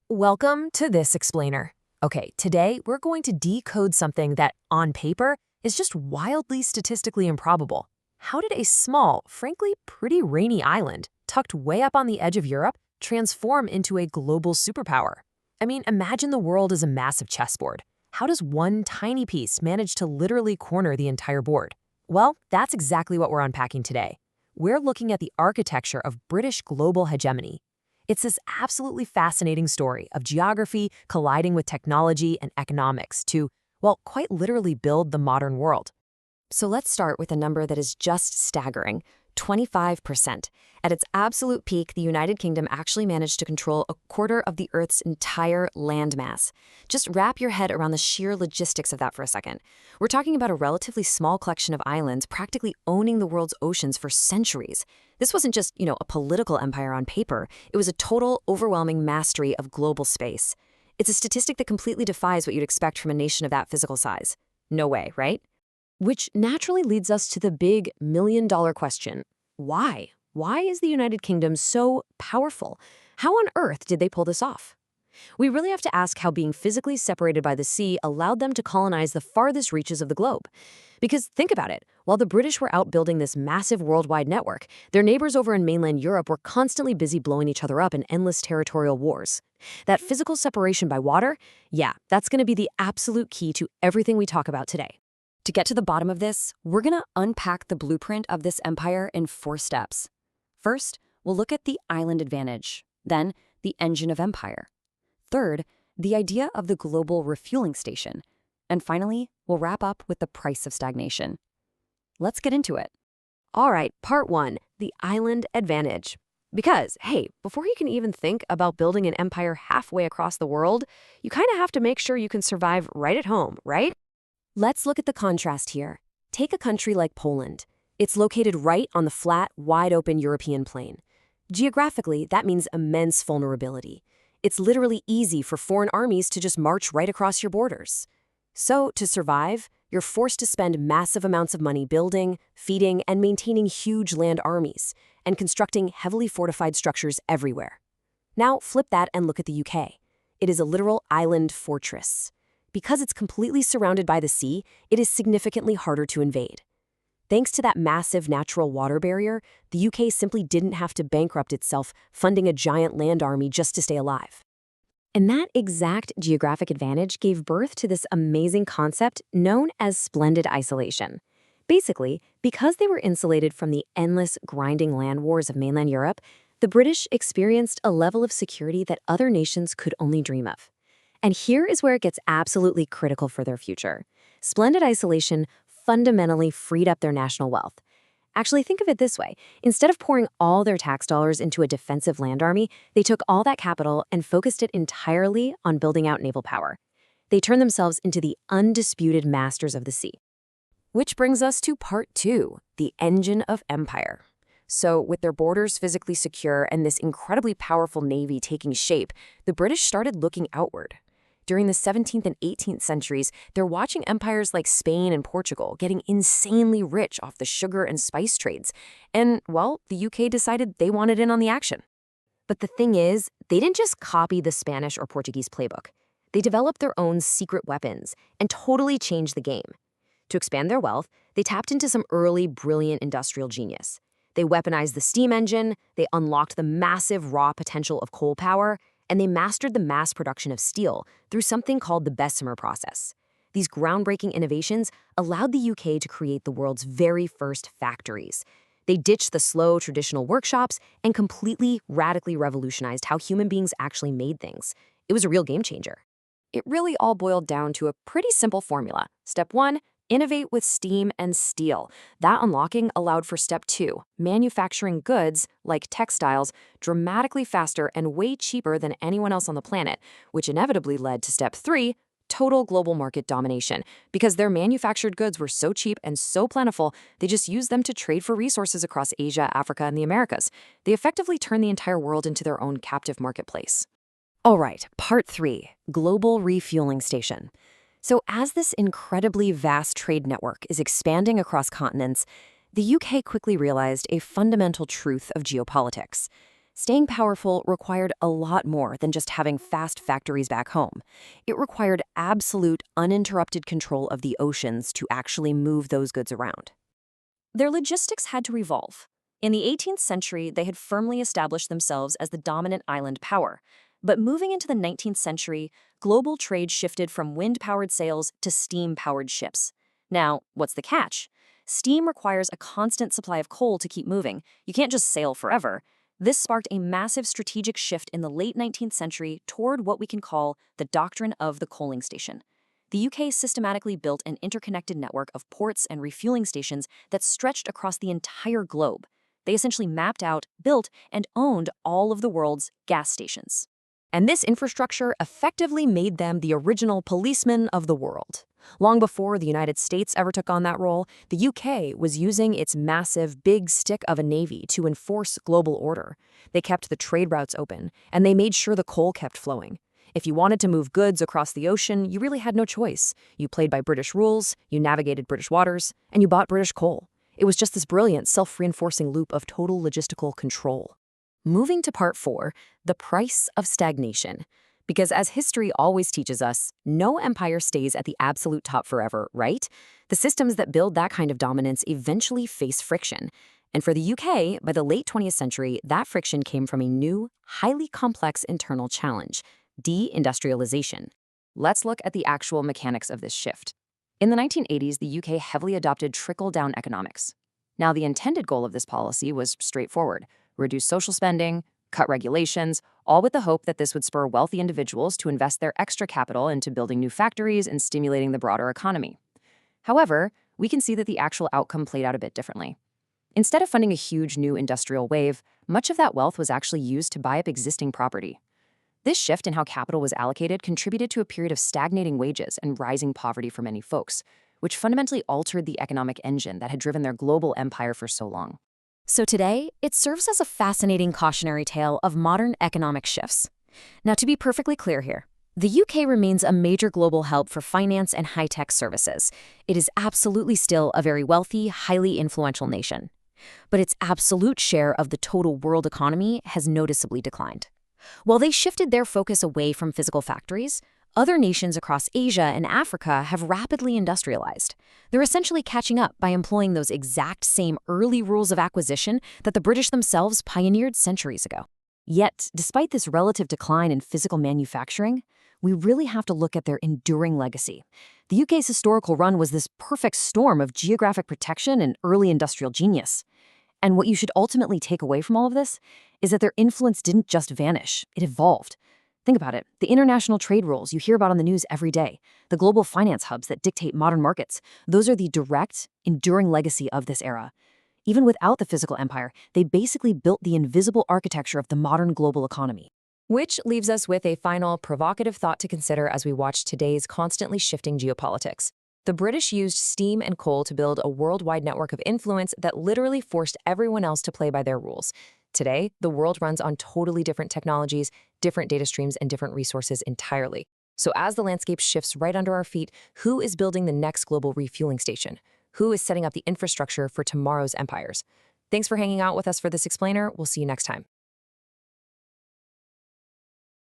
Welcome to This Explainer. Okay, today we're going to decode something that, on paper, is just wildly statistically improbable. How did a small, frankly pretty rainy island, tucked way up on the edge of Europe, transform into a global superpower? I mean, imagine the world as a massive chessboard. How does one tiny piece manage to literally corner the entire board? Well, that's exactly what we're unpacking today. We're looking at the architecture of British global hegemony. It's this absolutely fascinating story of geography colliding with technology and economics to, well, quite literally build the modern world. So let's start with a number that is just staggering, 25%. At its absolute peak, the United Kingdom actually managed to control a quarter of the Earth's entire landmass. Just wrap your head around the sheer logistics of that for a second. We're talking about a relatively small collection of islands practically owning the world's oceans for centuries. This wasn't just, a political empire on paper. It was a total, overwhelming mastery of global space. It's a statistic that completely defies what you'd expect from a nation of that physical size. No way, right? Which naturally leads us to the big million-dollar question. Why? Why is the United Kingdom so powerful? How on earth did they pull this off? We really have to ask how being physically separated by the sea allowed them to colonize the farthest reaches of the globe. Because think about it, while the British were out building this massive worldwide network, their neighbors over in mainland Europe were constantly busy blowing each other up in endless territorial wars. That physical separation by water, yeah, that's going to be the absolute key to everything we talk about today. To get to the bottom of this, we're going to unpack the blueprint of this empire in 4 steps. First, we'll look at the island advantage, then the engine of empire. Third, the idea of the global refueling station. And finally, we'll wrap up with the price of stagnation. Let's get into it. All right, part 1, the island advantage. Because, hey, before you can even think about building an empire halfway across the world, you kind of have to make sure you can survive right at home, right? Let's look at the contrast here. Take a country like Poland. It's located right on the flat, wide-open European plain. Geographically, that means immense vulnerability. It's literally easy for foreign armies to just march right across your borders. So, to survive, you're forced to spend massive amounts of money building, feeding, and maintaining huge land armies, and constructing heavily fortified structures everywhere. Now, flip that and look at the UK. It is a literal island fortress. Because it's completely surrounded by the sea, it is significantly harder to invade. Thanks to that massive natural water barrier, the UK simply didn't have to bankrupt itself funding a giant land army just to stay alive. And that exact geographic advantage gave birth to this amazing concept known as splendid isolation. Basically, because they were insulated from the endless, grinding land wars of mainland Europe, the British experienced a level of security that other nations could only dream of. And here is where it gets absolutely critical for their future. Splendid isolation fundamentally freed up their national wealth. Actually, think of it this way. Instead of pouring all their tax dollars into a defensive land army, they took all that capital and focused it entirely on building out naval power. They turned themselves into the undisputed masters of the sea. Which brings us to part 2, the engine of empire. So, with their borders physically secure and this incredibly powerful navy taking shape, the British started looking outward. During the 17th and 18th centuries, they're watching empires like Spain and Portugal getting insanely rich off the sugar and spice trades. And, well, the UK decided they wanted in on the action. But the thing is, they didn't just copy the Spanish or Portuguese playbook. They developed their own secret weapons and totally changed the game. To expand their wealth, they tapped into some early, brilliant industrial genius. They weaponized the steam engine, they unlocked the massive raw potential of coal power, and they mastered the mass production of steel through something called the Bessemer process. These groundbreaking innovations allowed the UK to create the world's very first factories. They ditched the slow, traditional workshops and completely, radically revolutionized how human beings actually made things. It was a real game changer. It really all boiled down to a pretty simple formula. Step 1, innovate with steam and steel. That unlocking allowed for step 2, manufacturing goods, like textiles, dramatically faster and way cheaper than anyone else on the planet, which inevitably led to step 3, total global market domination. Because their manufactured goods were so cheap and so plentiful, they just used them to trade for resources across Asia, Africa, and the Americas. They effectively turned the entire world into their own captive marketplace. All right, part 3, global refueling station. So as this incredibly vast trade network is expanding across continents, the UK quickly realized a fundamental truth of geopolitics. Staying powerful required a lot more than just having fast factories back home. It required absolute, uninterrupted control of the oceans to actually move those goods around. Their logistics had to evolve. In the 18th century, they had firmly established themselves as the dominant island power. But moving into the 19th century, global trade shifted from wind-powered sails to steam-powered ships. Now, what's the catch? Steam requires a constant supply of coal to keep moving. You can't just sail forever. This sparked a massive strategic shift in the late 19th century toward what we can call the doctrine of the coaling station. The UK systematically built an interconnected network of ports and refueling stations that stretched across the entire globe. They essentially mapped out, built, and owned all of the world's gas stations. And this infrastructure effectively made them the original policeman of the world. Long before the United States ever took on that role, the UK was using its massive big stick of a navy to enforce global order. They kept the trade routes open, and they made sure the coal kept flowing. If you wanted to move goods across the ocean, you really had no choice. You played by British rules, you navigated British waters, and you bought British coal. It was just this brilliant, self-reinforcing loop of total logistical control. Moving to part 4, the price of stagnation. Because as history always teaches us, no empire stays at the absolute top forever, right? The systems that build that kind of dominance eventually face friction. And for the UK, by the late 20th century, that friction came from a new, highly complex internal challenge: deindustrialization. Let's look at the actual mechanics of this shift. In the 1980s, the UK heavily adopted trickle-down economics. Now, the intended goal of this policy was straightforward: reduce social spending, cut regulations, all with the hope that this would spur wealthy individuals to invest their extra capital into building new factories and stimulating the broader economy. However, we can see that the actual outcome played out a bit differently. Instead of funding a huge new industrial wave, much of that wealth was actually used to buy up existing property. This shift in how capital was allocated contributed to a period of stagnating wages and rising poverty for many folks, which fundamentally altered the economic engine that had driven their global empire for so long. So today, it serves as a fascinating cautionary tale of modern economic shifts. Now, to be perfectly clear here, the UK remains a major global hub for finance and high-tech services. It is absolutely still a very wealthy, highly influential nation. But its absolute share of the total world economy has noticeably declined. While they shifted their focus away from physical factories, other nations across Asia and Africa have rapidly industrialized. They're essentially catching up by employing those exact same early rules of acquisition that the British themselves pioneered centuries ago. Yet, despite this relative decline in physical manufacturing, we really have to look at their enduring legacy. The UK's historical run was this perfect storm of geographic protection and early industrial genius. And what you should ultimately take away from all of this is that their influence didn't just vanish, it evolved. Think about it. The international trade rules you hear about on the news every day, the global finance hubs that dictate modern markets, those are the direct, enduring legacy of this era. Even without the physical empire, they basically built the invisible architecture of the modern global economy. Which leaves us with a final provocative thought to consider as we watch today's constantly shifting geopolitics. The British used steam and coal to build a worldwide network of influence that literally forced everyone else to play by their rules. Today, the world runs on totally different technologies, different data streams, and different resources entirely. So as the landscape shifts right under our feet, who is building the next global refueling station? Who is setting up the infrastructure for tomorrow's empires? Thanks for hanging out with us for this explainer. We'll see you next time.